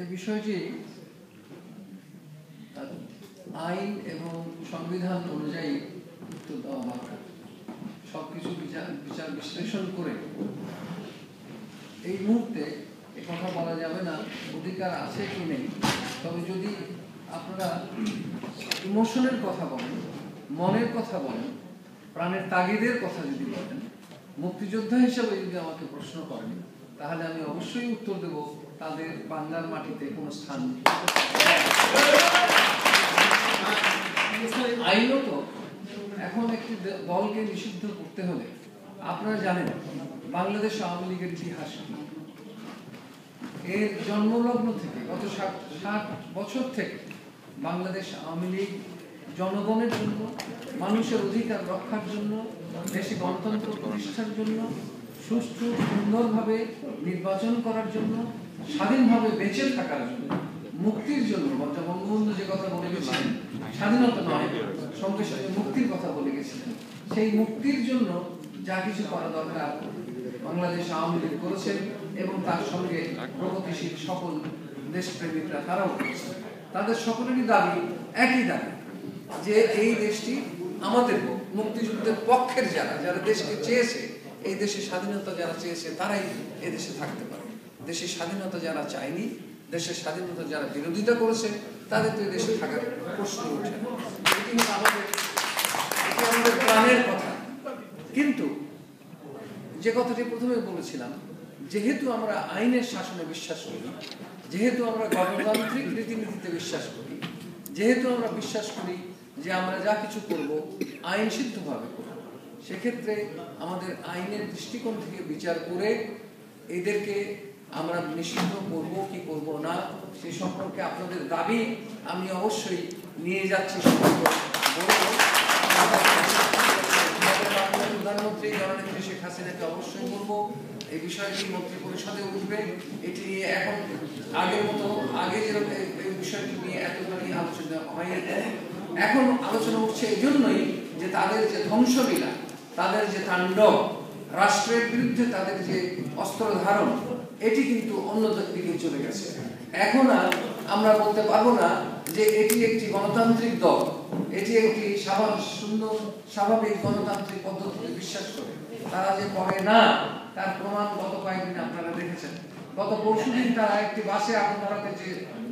এই বিষয়টি আইন এবং সংবিধান অনুযায়ী উত্তর দেওয়া দরকার। সবকিছু বিচার বিশ্লেষণ করে এই মুহূর্তে এ কথা বলা যাবে না অধিকার আছে কি নেই। তবে যদি আপনারা ইমোশনের কথা বলেন, মনের কথা বলেন, প্রাণের তাগিদের কথা যদি বলেন, মুক্তিযোদ্ধা হিসেবে যদি আমাকে প্রশ্ন করেন, তাহলে আমি অবশ্যই উত্তর দেব তাদের বাংলার মাটিতে কোনো স্থান নেই। আইনত এখন একটি দলকে নিষিদ্ধ করতে হলে আপনারা জানেন বাংলাদেশ আওয়ামী লীগের ইতিহাস কি। এর জন্মলগ্ন থেকে গত 60 বছর থেকে বাংলাদেশ আওয়ামী লীগ জনগণের জন্য, মানুষের অধিকার রক্ষার জন্য, দেশে গণতন্ত্র প্রতিষ্ঠার জন্য, সুষ্ঠু সুন্দরভাবে নির্বাচন করার জন্য, স্বাধীনভাবে বেঁচে থাকার জন্য, মুক্তির জন্য, বঙ্গবন্ধু যে কথা বলে গেছিলেন, স্বাধীনতা নয় সঙ্গে সঙ্গে মুক্তির কথা বলে গেছিলেন, সেই মুক্তির জন্য যা কিছু করা দরকার বাংলাদেশ আওয়ামী লীগ করেছেন এবং তার সঙ্গে প্রগতিশীল সকল দেশপ্রেমিকরা তারাও করেছেন। তাদের সকলেরই দাবি একই দাবি যে এই দেশটি আমাদের মুক্তিযুদ্ধের পক্ষের যারা দেশকে চেয়েছে, এই দেশের স্বাধীনতা যারা চেয়েছে তারাই এদেশে থাকতে পারে। দেশের স্বাধীনতা যারা চায়নি, দেশের স্বাধীনতা যারা বিরোধিতা করেছে, তাদের তো দেশে থাকার প্রশ্ন ওঠে না। এটি আমাদের প্রাণের কথা। কিন্তু যে কথাটি প্রথমে বলেছিলাম, যেহেতু আমরা আইনের শাসনে বিশ্বাস করি, যেহেতু আমরা গণতান্ত্রিক রীতিনীতিতে বিশ্বাস করি, যেহেতু আমরা বিশ্বাস করি যে আমরা যা কিছু করব আইন সিদ্ধভাবে করব, সেক্ষেত্রে আমাদের আইনের দৃষ্টিকোণ থেকে বিচার করে এদেরকে আমরা নিষিদ্ধ করব কি করব না সে সম্পর্কে আপনাদের দাবি আমি অবশ্যই নিয়ে যাচ্ছি। প্রধানমন্ত্রী জননেত্রী শেখ হাসিনাকে অবশ্যই বলবো এই বিষয়টি মন্ত্রী পরিষদে উঠবে। এটি নিয়ে এখন আগের মতো আগে যেরকম এই বিষয়টি নিয়ে এতখানি আলোচনা হয়নি, এখন আলোচনা উঠছে এই জন্যই যে তাদের যে ধ্বংসলীলা, তাদের যে তাণ্ডব, রাষ্ট্রের বিরুদ্ধে তাদের যে অস্ত্র ধারণ, এটি কিন্তু অন্য দিকে চলে গেছে। এখন আর আমরা বলতে পারবো না যে এটি একটি গণতান্ত্রিক দল, এটি একটি সুন্দর স্বাভাবিক গণতান্ত্রিক পদ্ধতিতে বিশ্বাস করে। তারা যে করে না তার প্রমাণ গত কয়েকদিন আপনারা দেখেছেন। গত পরশুদিন তারা একটি বাসে আগুন ধরাতে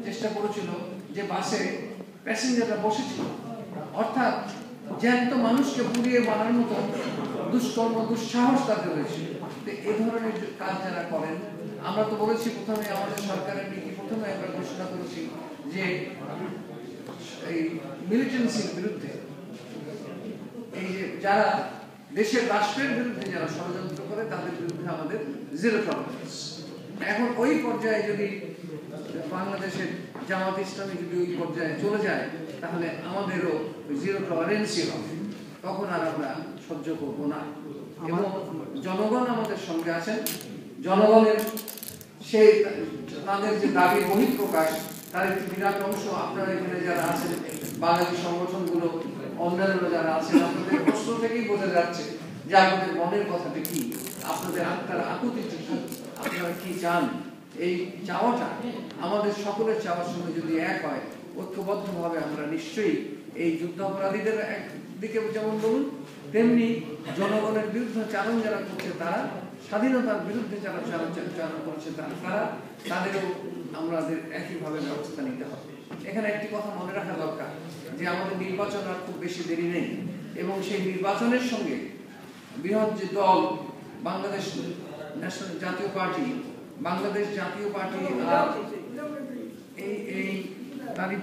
চেষ্টা করেছিল, যে বাসে প্যাসেঞ্জাররা বসেছিল। অর্থাৎ জ্যান্ত মানুষকে পুড়িয়ে মারার মতো দুষ্কর্ম, দুঃসাহস তাদের হয়েছে। এই ধরনের কাজ যারা করেন, আমরা তো বলেছি প্রথমে আমাদের সরকারের নীতি প্রথমে আমরা ঘোষণা করেছি যে এই মিলিটেন্সির বিরুদ্ধে, এই যে যারা দেশের রাষ্ট্রের বিরুদ্ধে যারা ষড়যন্ত্র করে তাদের বিরুদ্ধে আমাদের জিরো টলারেন্স। এখন ওই পর্যায়ে যদি বাংলাদেশের জামাত ইসলামী যদি ওই পর্যায়ে চলে যায়, তাহলে আমাদেরও জিরো টলারেন্সই হবে। তখন আর আমরা সহ্য করবো না। এবং জনগণ আমাদের সঙ্গে আছেন। জনগণের সেই তাদের যে দাবি বহিঃপ্রকাশ, তার একটি বিরাট অংশ আপনারা এখানে যারা আছেন, বাঙালি সংগঠনগুলো, অন্যান্য যারা আছেন, আপনাদের প্রশ্ন থেকেই বোঝা যাচ্ছে যে আপনাদের মনের কথাটা কি, আপনাদের আত্মার আকুতিটা কি, আপনারা কি চান। এই চাওয়াটা আমাদের সকলের চাওয়ার সঙ্গে যদি এক হয়, ঐক্যবদ্ধভাবে আমরা নিশ্চয়ই এই যুদ্ধাপরাধীদের একদিকে যেমন বলুন, তেমনি জনগণের বিরুদ্ধে চারণ যারা করছে তারা, স্বাধীনতার বিরুদ্ধে যারা চারণ করছে তারা, তাদেরও আমাদের একইভাবে ব্যবস্থা নিতে হবে। এখানে একটি কথা মনে রাখা দরকার যে আমাদের নির্বাচন আর খুব বেশি দেরি নেই, এবং সেই নির্বাচনের সঙ্গে বৃহৎ যে দল বাংলাদেশ ন্যাশনাল জাতীয় পার্টি, বাংলাদেশ জাতীয় পার্টি আর এই তারই